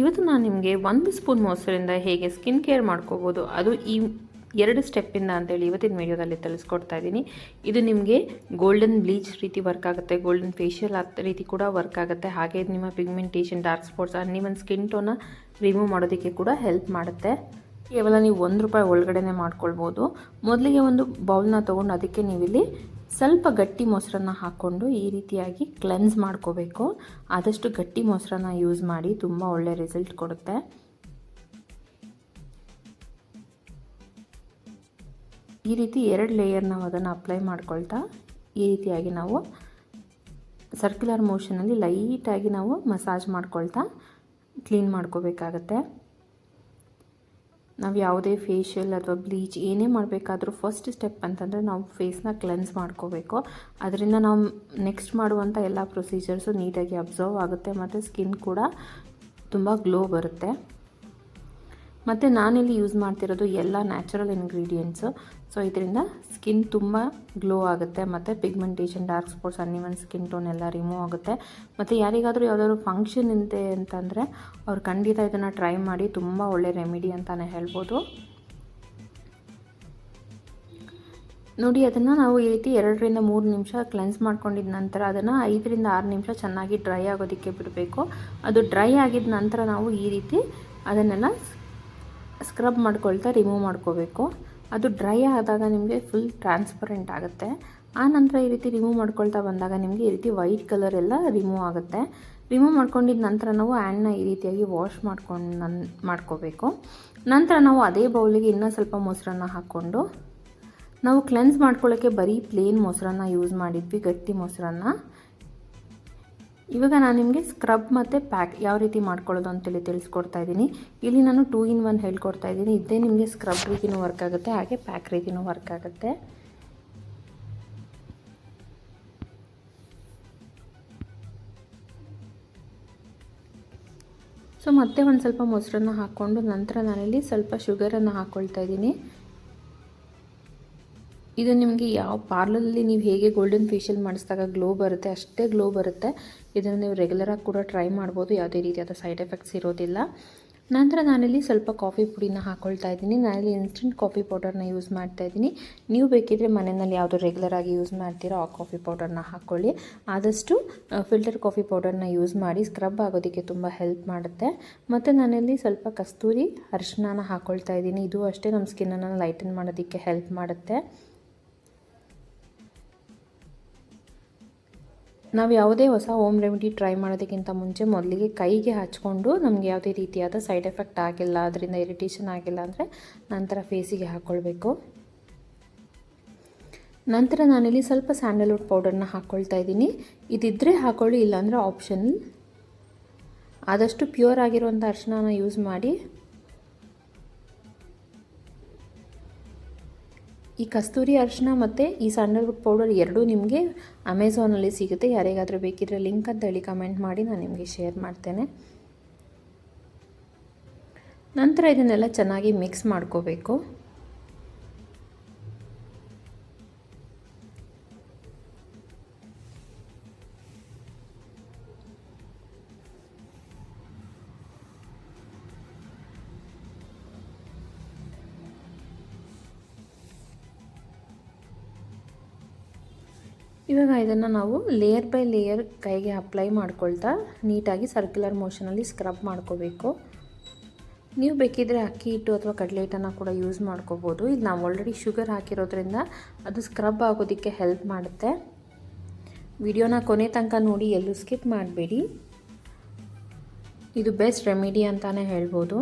ಇವತ್ತು ನಾನು ನಿಮಗೆ 1 ಸ್ಪೂನ್ ಮೊಸರಿಂದ ಹೇಗೆ ಸ್ಕಿನ್ ಕೇರ್ ಮಾಡ್ಕೋಬೋದು, ಅದು ಈ 2 ಸ್ಟೆಪ್ಪಿಂದ ಅಂತೇಳಿ ಇವತ್ತಿನ ವಿಡಿಯೋದಲ್ಲಿ ತಿಳಿಸ್ಕೊಡ್ತಾ ಇದ್ದೀನಿ. ಇದು ನಿಮಗೆ ಗೋಲ್ಡನ್ ಬ್ಲೀಚ್ ರೀತಿ ವರ್ಕ್ ಆಗುತ್ತೆ, ಗೋಲ್ಡನ್ ಫೇಶಿಯಲ್ ರೀತಿ ಕೂಡ ವರ್ಕ್ ಆಗುತ್ತೆ. ಹಾಗೆ ನಿಮ್ಮ pigmentation, dark spots, uneven skin tone remove ಮಾಡೋದಕ್ಕೆ ಕೂಡ ಹೆಲ್ಪ್ ಮಾಡುತ್ತೆ. ಕೇವಲ ನೀವು ₹1 ಒಳಗಡೆನೆ ಮಾಡ್ಕೊಳ್ಬೋದು. ಮೊದಲಿಗೆ ಒಂದು ಬೌಲ್ನ ತೊಗೊಂಡು ಅದಕ್ಕೆ ನೀವಿಲ್ಲಿ ಸ್ವಲ್ಪ ಗಟ್ಟಿ ಮೊಸರನ್ನ ಹಾಕ್ಕೊಂಡು ಈ ರೀತಿಯಾಗಿ ಕ್ಲೆನ್ಸ್ ಮಾಡ್ಕೋಬೇಕು. ಆದಷ್ಟು ಗಟ್ಟಿ ಮೊಸರನ್ನ ಯೂಸ್ ಮಾಡಿ, ತುಂಬ ಒಳ್ಳೆ ರಿಸಲ್ಟ್ ಕೊಡುತ್ತೆ. ಈ ರೀತಿ 2 ಲೇಯರ್ ನಾವು ಅದನ್ನು ಅಪ್ಲೈ ಮಾಡ್ಕೊಳ್ತಾ ಈ ರೀತಿಯಾಗಿ ನಾವು ಸರ್ಕ್ಯುಲರ್ ಮೋಷನಲ್ಲಿ ಲೈಟಾಗಿ ನಾವು ಮಸಾಜ್ ಮಾಡ್ಕೊಳ್ತಾ ಕ್ಲೀನ್ ಮಾಡ್ಕೋಬೇಕಾಗತ್ತೆ. ನಾವು ಯಾವುದೇ ಫೇಶಿಯಲ್ ಅಥವಾ ಬ್ಲೀಚ್ ಏನೇ ಮಾಡಬೇಕಾದ್ರೂ ಫಸ್ಟ್ ಸ್ಟೆಪ್ ಅಂತಂದರೆ ನಾವು ಫೇಸ್ನ ಕ್ಲೆನ್ಸ್ ಮಾಡ್ಕೋಬೇಕು. ಅದರಿಂದ ನಾವು ನೆಕ್ಸ್ಟ್ ಮಾಡುವಂಥ ಎಲ್ಲ ಪ್ರೊಸೀಜರ್ಸು ನೀಟಾಗಿ ಅಬ್ಸರ್ವ್ ಆಗುತ್ತೆ ಮತ್ತು ಸ್ಕಿನ್ ಕೂಡ ತುಂಬ ಗ್ಲೋ ಬರುತ್ತೆ. ಮತ್ತು ನಾನಿಲ್ಲಿ ಯೂಸ್ ಮಾಡ್ತಿರೋದು ಎಲ್ಲ ನ್ಯಾಚುರಲ್ ಇಂಗ್ರೀಡಿಯೆಂಟ್ಸು. ಸೊ ಇದರಿಂದ ಸ್ಕಿನ್ ತುಂಬ ಗ್ಲೋ ಆಗುತ್ತೆ ಮತ್ತು pigmentation, dark spots, uneven skin tone ಎಲ್ಲ ರಿಮೂವ್ ಆಗುತ್ತೆ. ಮತ್ತು ಯಾರಿಗಾದರೂ ಯಾವುದಾದ್ರು ಫಂಕ್ಷನ್ ಇದೆ ಅಂತಂದರೆ ಅವ್ರು ಖಂಡಿತ ಇದನ್ನು ಟ್ರೈ ಮಾಡಿ, ತುಂಬ ಒಳ್ಳೆ ರೆಮಿಡಿ ಅಂತಲೇ ಹೇಳ್ಬೋದು. ನೋಡಿ, ಅದನ್ನು ನಾವು ಈ ರೀತಿ 2 ರಿಂದ 3 ನಿಮಿಷ ಕ್ಲೆನ್ಸ್ ಮಾಡ್ಕೊಂಡಿದ್ದ ನಂತರ ಅದನ್ನು 5 ರಿಂದ 6 ನಿಮಿಷ ಚೆನ್ನಾಗಿ ಡ್ರೈ ಆಗೋದಕ್ಕೆ ಬಿಡಬೇಕು. ಅದು ಡ್ರೈ ಆಗಿದ ನಂತರ ನಾವು ಈ ರೀತಿ ಅದನ್ನೆಲ್ಲ ಸ್ಕ್ರಬ್ ಮಾಡ್ಕೊಳ್ತಾ ರಿಮೂವ್ ಮಾಡ್ಕೋಬೇಕು. ಅದು ಡ್ರೈ ಆದಾಗ ನಿಮಗೆ ಫುಲ್ ಟ್ರಾನ್ಸ್ಪರೆಂಟ್ ಆಗುತ್ತೆ. ಆ ನಂತರ ಈ ರೀತಿ ರಿಮೂವ್ ಮಾಡ್ಕೊಳ್ತಾ ಬಂದಾಗ ನಿಮಗೆ ಈ ರೀತಿ ವೈಟ್ ಕಲರ್ ಎಲ್ಲ ರಿಮೂವ್ ಆಗುತ್ತೆ. ರಿಮೂವ್ ಮಾಡ್ಕೊಂಡಿದ್ದ ನಂತರ ನಾವು ಹ್ಯಾಂಡ್ನ ಈ ರೀತಿಯಾಗಿ ವಾಶ್ ಮಾಡ್ಕೋಬೇಕು. ನಂತರ ನಾವು ಅದೇ ಬೌಲಿಗೆ ಇನ್ನೂ ಸ್ವಲ್ಪ ಮೊಸರನ್ನ ಹಾಕ್ಕೊಂಡು, ನಾವು ಕ್ಲೆನ್ಸ್ ಮಾಡ್ಕೊಳ್ಳೋಕ್ಕೆ ಬರೀ ಪ್ಲೇನ್ ಮೊಸರನ್ನ ಯೂಸ್ ಮಾಡಿದ್ವಿ, ಗಟ್ಟಿ ಮೊಸರನ್ನ. ಇವಾಗ ನಾನು ನಿಮಗೆ ಸ್ಕ್ರಬ್ ಮತ್ತು ಪ್ಯಾಕ್ ಯಾವ ರೀತಿ ಮಾಡ್ಕೊಳ್ಳೋದು ಅಂತೇಳಿ ತಿಳಿಸ್ಕೊಡ್ತಾ ಇದ್ದೀನಿ. ಇಲ್ಲಿ ನಾನು 2 in 1 ಹೇಳ್ಕೊಡ್ತಾ ಇದ್ದೀನಿ. ಇದೇ ನಿಮಗೆ ಸ್ಕ್ರಬ್ ರೀತಿಯೂ ವರ್ಕ್ ಆಗುತ್ತೆ, ಹಾಗೆ ಪ್ಯಾಕ್ ರೀತಿಯೂ ವರ್ಕ್ ಆಗುತ್ತೆ. ಸೊ ಮತ್ತೆ ಒಂದು ಸ್ವಲ್ಪ ಮೊಸರನ್ನ ಹಾಕ್ಕೊಂಡು ನಂತರ ನಾನಿಲ್ಲಿ ಸ್ವಲ್ಪ ಶುಗರನ್ನು ಹಾಕ್ಕೊಳ್ತಾ ಇದ್ದೀನಿ. ಇದು ನಿಮಗೆ ಯಾವ ಪಾರ್ಲರಲ್ಲಿ ನೀವು ಹೇಗೆ ಗೋಲ್ಡನ್ ಫೇಶಿಯಲ್ ಮಾಡಿಸಿದಾಗ ಗ್ಲೋ ಬರುತ್ತೆ ಅಷ್ಟೇ ಗ್ಲೋ ಬರುತ್ತೆ. ಇದನ್ನು ನೀವು ರೆಗ್ಯುಲರಾಗಿ ಕೂಡ ಟ್ರೈ ಮಾಡ್ಬೋದು, ಯಾವುದೇ ರೀತಿಯಾದ ಸೈಡ್ ಎಫೆಕ್ಟ್ಸ್ ಇರೋದಿಲ್ಲ. ನಂತರ ನಾನಿಲ್ಲಿ ಸ್ವಲ್ಪ ಕಾಫಿ ಪುಡಿನ ಹಾಕ್ಕೊಳ್ತಾ ಇದ್ದೀನಿ. ನಾನಿಲ್ಲಿ ಇನ್ಸ್ಟೆಂಟ್ ಕಾಫಿ ಪೌಡರ್ನ ಯೂಸ್ ಮಾಡ್ತಾ ಇದ್ದೀನಿ. ನೀವು ಬೇಕಿದ್ದರೆ ಮನೆಯಲ್ಲಿ ಯಾವುದು ರೆಗ್ಯುಲರಾಗಿ ಯೂಸ್ ಮಾಡ್ತೀರೋ ಆ ಕಾಫಿ ಪೌಡರ್ನ ಹಾಕ್ಕೊಳ್ಳಿ. ಆದಷ್ಟು ಫಿಲ್ಟರ್ ಕಾಫಿ ಪೌಡರ್ನ ಯೂಸ್ ಮಾಡಿ, ಸ್ಕ್ರಬ್ ಆಗೋದಕ್ಕೆ ತುಂಬ ಹೆಲ್ಪ್ ಮಾಡುತ್ತೆ. ಮತ್ತು ನಾನಿಲ್ಲಿ ಸ್ವಲ್ಪ ಕಸ್ತೂರಿ ಅರಿಶಿನ ಹಾಕ್ಕೊಳ್ತಾ ಇದ್ದೀನಿ. ಇದು ಅಷ್ಟೇ ನಮ್ಮ ಸ್ಕಿನ್ನನ್ನು ಲೈಟನ್ ಮಾಡೋದಕ್ಕೆ ಹೆಲ್ಪ್ ಮಾಡುತ್ತೆ. ನಾವು ಯಾವುದೇ ಹೊಸ ಹೋಮ್ ರೆಮಿಡಿ ಟ್ರೈ ಮಾಡೋದಕ್ಕಿಂತ ಮುಂಚೆ ಮೊದಲಿಗೆ ಕೈಗೆ ಹಚ್ಕೊಂಡು ನಮಗೆ ಯಾವುದೇ ರೀತಿಯಾದ ಸೈಡ್ ಎಫೆಕ್ಟ್ ಆಗಿಲ್ಲ, ಅದರಿಂದ ಇರಿಟೇಷನ್ ಆಗಿಲ್ಲ ಅಂದರೆ ನಂತರ ಫೇಸಿಗೆ ಹಾಕ್ಕೊಳ್ಬೇಕು. ನಂತರ ನಾನಿಲ್ಲಿ ಸ್ವಲ್ಪ ಸ್ಯಾಂಡಲ್ವುಡ್ ಪೌಡರ್ನ ಹಾಕ್ಕೊಳ್ತಾ ಇದ್ದೀನಿ. ಇದಿದ್ದರೆ ಹಾಕ್ಕೊಳ್ಳಿ, ಇಲ್ಲಾಂದರೆ ಆಪ್ಷನಲ್. ಆದಷ್ಟು ಪ್ಯೂರ್ ಆಗಿರುವಂಥ ಅರಿಶಿನ ಯೂಸ್ ಮಾಡಿ. ಈ ಕಸ್ತೂರಿ ಅರಿಶಿನ ಮತ್ತು ಈ ಸ್ಯಾಂಡಲ್ವುಡ್ ಪೌಡರ್ ಎರಡೂ ನಿಮಗೆ ಅಮೆಝಾನಲ್ಲಿ ಸಿಗುತ್ತೆ. ಯಾರಿಗಾದರೂ ಬೇಕಿದ್ರೆ ಲಿಂಕ್ ಅಂತ ಹೇಳಿ ಕಮೆಂಟ್ ಮಾಡಿ, ನಾನು ನಿಮಗೆ ಶೇರ್ ಮಾಡ್ತೇನೆ. ನಂತರ ಇದನ್ನೆಲ್ಲ ಚೆನ್ನಾಗಿ ಮಿಕ್ಸ್ ಮಾಡ್ಕೋಬೇಕು. ಇವಾಗ ಇದನ್ನು ನಾವು ಲೇಯರ್ ಬೈ ಲೇಯರ್ ಕೈಗೆ ಅಪ್ಲೈ ಮಾಡ್ಕೊಳ್ತಾ ನೀಟಾಗಿ ಸರ್ಕ್ಯುಲರ್ ಮೋಷನಲ್ಲಿ ಸ್ಕ್ರಬ್ ಮಾಡ್ಕೋಬೇಕು. ನೀವು ಬೇಕಿದ್ದರೆ ಅಕ್ಕಿ ಹಿಟ್ಟು ಅಥವಾ ಕಡಲೆ ಹಿಟ್ಟನ್ನು ಕೂಡ ಯೂಸ್ ಮಾಡ್ಕೋಬೋದು. ಇಲ್ಲಿ ನಾವು ಆಲ್ರೆಡಿ ಶುಗರ್ ಹಾಕಿರೋದ್ರಿಂದ ಅದು ಸ್ಕ್ರಬ್ ಆಗೋದಕ್ಕೆ ಹೆಲ್ಪ್ ಮಾಡುತ್ತೆ. ವಿಡಿಯೋನ ಕೊನೆ ತನಕ ನೋಡಿ, ಎಲ್ಲೂ ಸ್ಕಿಪ್ ಮಾಡಬೇಡಿ. ಇದು ಬೆಸ್ಟ್ ರೆಮಿಡಿ ಅಂತಲೇ ಹೇಳ್ಬೋದು.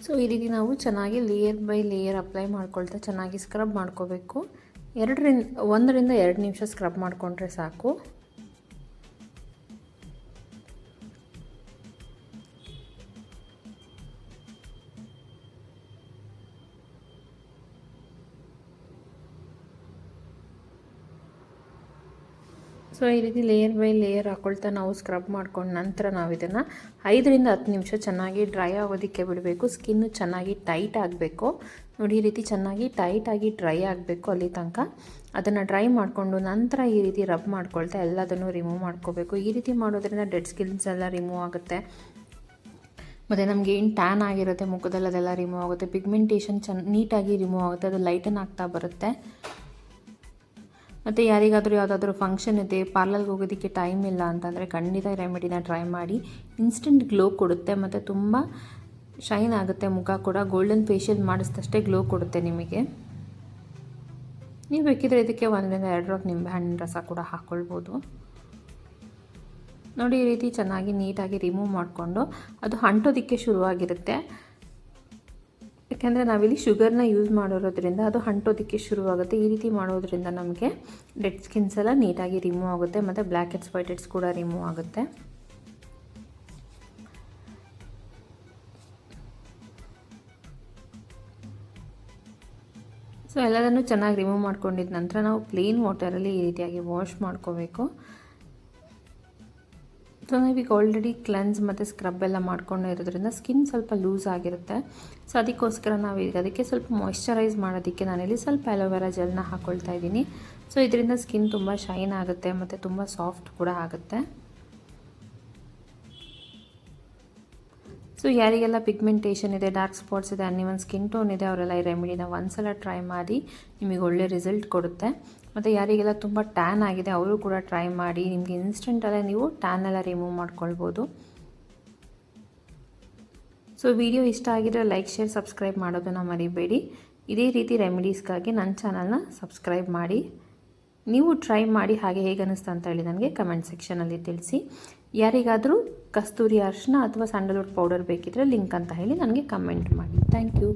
ಸೊ ಈ ರೀತಿ ನಾವು ಚೆನ್ನಾಗಿ ಲೇಯರ್ ಬೈ ಲೇಯರ್ ಅಪ್ಲೈ ಮಾಡ್ಕೊಳ್ತಾ ಚೆನ್ನಾಗಿ ಸ್ಕ್ರಬ್ ಮಾಡ್ಕೋಬೇಕು. 1 ರಿಂದ 2 ನಿಮಿಷ ಸ್ಕ್ರಬ್ ಮಾಡಿಕೊಂಡ್ರೆ ಸಾಕು. ಸೊ ಈ ರೀತಿ ಲೇಯರ್ ಬೈ ಲೇಯರ್ ಹಾಕ್ಕೊಳ್ತಾ ನಾವು ಸ್ಕ್ರಬ್ ಮಾಡ್ಕೊಂಡು ನಂತರ ನಾವು ಇದನ್ನು 5 ರಿಂದ 10 ನಿಮಿಷ ಚೆನ್ನಾಗಿ ಡ್ರೈ ಆಗೋದಕ್ಕೆ ಬಿಡಬೇಕು. ಸ್ಕಿನ್ನು ಚೆನ್ನಾಗಿ ಟೈಟ್ ಆಗಬೇಕು. ನೋಡಿ ಈ ರೀತಿ ಚೆನ್ನಾಗಿ ಟೈಟಾಗಿ ಡ್ರೈ ಆಗಬೇಕು ಅಲ್ಲಿ ತನಕ. ಅದನ್ನು ಡ್ರೈ ಮಾಡಿಕೊಂಡು ನಂತರ ಈ ರೀತಿ ರಬ್ ಮಾಡ್ಕೊಳ್ತಾ ಎಲ್ಲದನ್ನು ರಿಮೂವ್ ಮಾಡ್ಕೋಬೇಕು. ಈ ರೀತಿ ಮಾಡೋದ್ರಿಂದ ಡೆಡ್ ಸ್ಕಿನ್ಸ್ ಎಲ್ಲ ರಿಮೂವ್ ಆಗುತ್ತೆ. ಮತ್ತು ನಮಗೆ ಏನು ಟ್ಯಾನ್ ಆಗಿರುತ್ತೆ ಮುಖದಲ್ಲಿ ಅದೆಲ್ಲ ರಿಮೂವ್ ಆಗುತ್ತೆ. ಪಿಗ್ಮೆಂಟೇಷನ್ ನೀಟಾಗಿ ರಿಮೂವ್ ಆಗುತ್ತೆ, ಅದು ಲೈಟನ್ ಆಗ್ತಾ ಬರುತ್ತೆ. ಮತ್ತು ಯಾರಿಗಾದರೂ ಯಾವುದಾದ್ರೂ ಫಂಕ್ಷನ್ ಇದೆ, ಪಾರ್ಲರ್ಗೆ ಹೋಗೋದಕ್ಕೆ ಟೈಮ್ ಇಲ್ಲ ಅಂತಂದರೆ ಖಂಡಿತ ಈ ರೆಮಿಡಿನ ಟ್ರೈ ಮಾಡಿ. ಇನ್ಸ್ಟೆಂಟ್ ಗ್ಲೋ ಕೊಡುತ್ತೆ ಮತ್ತು ತುಂಬ ಶೈನ್ ಆಗುತ್ತೆ. ಮುಖ ಕೂಡ ಗೋಲ್ಡನ್ ಫೇಶಿಯಲ್ ಮಾಡಿಸಿದಷ್ಟೇ ಗ್ಲೋ ಕೊಡುತ್ತೆ ನಿಮಗೆ. ನೀವು ಬೇಕಿದ್ರೆ ಇದಕ್ಕೆ 1 ರಿಂದ 2 ಡ್ರಾಪ್ ನಿಂಬೆಹಣ್ಣಿನ ರಸ ಕೂಡ ಹಾಕ್ಕೊಳ್ಬೋದು. ನೋಡಿ ಈ ರೀತಿ ಚೆನ್ನಾಗಿ ನೀಟಾಗಿ ರಿಮೂವ್ ಮಾಡಿಕೊಂಡು ಅದು ಅಂಟೋದಕ್ಕೆ ಶುರುವಾಗಿರುತ್ತೆ. ಯಾಕೆಂದರೆ ನಾವಿಲ್ಲಿ ಶುಗರ್ನ ಯೂಸ್ ಮಾಡಿರೋದ್ರಿಂದ ಅದು ಅಂಟೋದಕ್ಕೆ ಶುರುವಾಗುತ್ತೆ. ಈ ರೀತಿ ಮಾಡೋದ್ರಿಂದ ನಮಗೆ ಡೆಡ್ ಸ್ಕಿನ್ಸ್ ಎಲ್ಲ ನೀಟಾಗಿ ರಿಮೂವ್ ಆಗುತ್ತೆ ಮತ್ತು ಬ್ಲ್ಯಾಕ್ ಹೆಡ್ಸ್ ವೈಟ್ ಹೆಡ್ಸ್ ಕೂಡ ರಿಮೂವ್ ಆಗುತ್ತೆ. ಸೊ ಎಲ್ಲದನ್ನು ಚೆನ್ನಾಗಿ ರಿಮೂವ್ ಮಾಡ್ಕೊಂಡಿದ್ದ ನಂತರ ನಾವು ಪ್ಲೇನ್ ವಾಟರಲ್ಲಿ ಈ ರೀತಿಯಾಗಿ ವಾಶ್ ಮಾಡ್ಕೋಬೇಕು. ಸೊ ನಾವೀಗ ಆಲ್ರೆಡಿ ಕ್ಲೆನ್ಸ್ ಮತ್ತು ಸ್ಕ್ರಬ್ ಎಲ್ಲ ಮಾಡ್ಕೊಂಡು ಇರೋದ್ರಿಂದ ಸ್ಕಿನ್ ಸ್ವಲ್ಪ ಲೂಸ್ ಆಗಿರುತ್ತೆ. ಸೊ ಅದಕ್ಕೋಸ್ಕರ ನಾವೀಗ ಅದಕ್ಕೆ ಸ್ವಲ್ಪ ಮಾಯ್ಶ್ಚರೈಸ್ ಮಾಡೋದಕ್ಕೆ ನಾನಿಲ್ಲಿ ಸ್ವಲ್ಪ ಅಲೋವೆರಾ ಜೆಲ್ನ ಹಾಕ್ಕೊಳ್ತಾ ಇದ್ದೀನಿ. ಸೊ ಇದರಿಂದ ಸ್ಕಿನ್ ತುಂಬ ಶೈನ್ ಆಗುತ್ತೆ ಮತ್ತು ತುಂಬ ಸಾಫ್ಟ್ ಕೂಡ ಆಗುತ್ತೆ. ಸೊ ಯಾರಿಗೆಲ್ಲ ಪಿಗ್ಮೆಂಟೇಷನ್ ಇದೆ, ಡಾರ್ಕ್ ಸ್ಪಾಟ್ಸ್ ಇದೆ, ಅನ್ನಿವನ್ ಸ್ಕಿನ್ ಟೋನ್ ಇದೆ, ಅವರೆಲ್ಲ ಈ ರೆಮಿಡಿನ ಒಂದ್ಸಲ ಟ್ರೈ ಮಾಡಿ, ನಿಮಗೆ ಒಳ್ಳೆ ರಿಸಲ್ಟ್ ಕೊಡುತ್ತೆ. ಮತ್ತು ಯಾರಿಗೆಲ್ಲ ತುಂಬ ಟ್ಯಾನ್ ಆಗಿದೆ ಅವರು ಕೂಡ ಟ್ರೈ ಮಾಡಿ, ನಿಮಗೆ ಇನ್ಸ್ಟೆಂಟಲ್ಲೇ ನೀವು ಟ್ಯಾನ್ ಎಲ್ಲ ರಿಮೂವ್ ಮಾಡ್ಕೊಳ್ಬೋದು. ಸೊ ವಿಡಿಯೋ ಇಷ್ಟ ಆಗಿದ್ರೆ ಲೈಕ್, ಶೇರ್, ಸಬ್ಸ್ಕ್ರೈಬ್ ಮಾಡೋದನ್ನು ಮರಿಬೇಡಿ. ಇದೇ ರೀತಿ ರೆಮಿಡೀಸ್ಗಾಗಿ ನನ್ನ ಚಾನಲ್ನ ಸಬ್ಸ್ಕ್ರೈಬ್ ಮಾಡಿ. ನೀವು ಟ್ರೈ ಮಾಡಿ ಹಾಗೆ ಹೇಗೆ ಅನ್ನಿಸ್ತು ಅಂತ ಹೇಳಿ ನನಗೆ ಕಮೆಂಟ್ ಸೆಕ್ಷನಲ್ಲಿ ತಿಳಿಸಿ. ಯಾರಿಗಾದರೂ ಕಸ್ತೂರಿ ಅರಿಶಿನ ಅಥವಾ ಸ್ಯಾಂಡಲ್ವುಡ್ ಪೌಡರ್ ಬೇಕಿದ್ರೆ ಲಿಂಕ್ ಅಂತ ಹೇಳಿ ನನಗೆ ಕಮೆಂಟ್ ಮಾಡಿ. Thank you.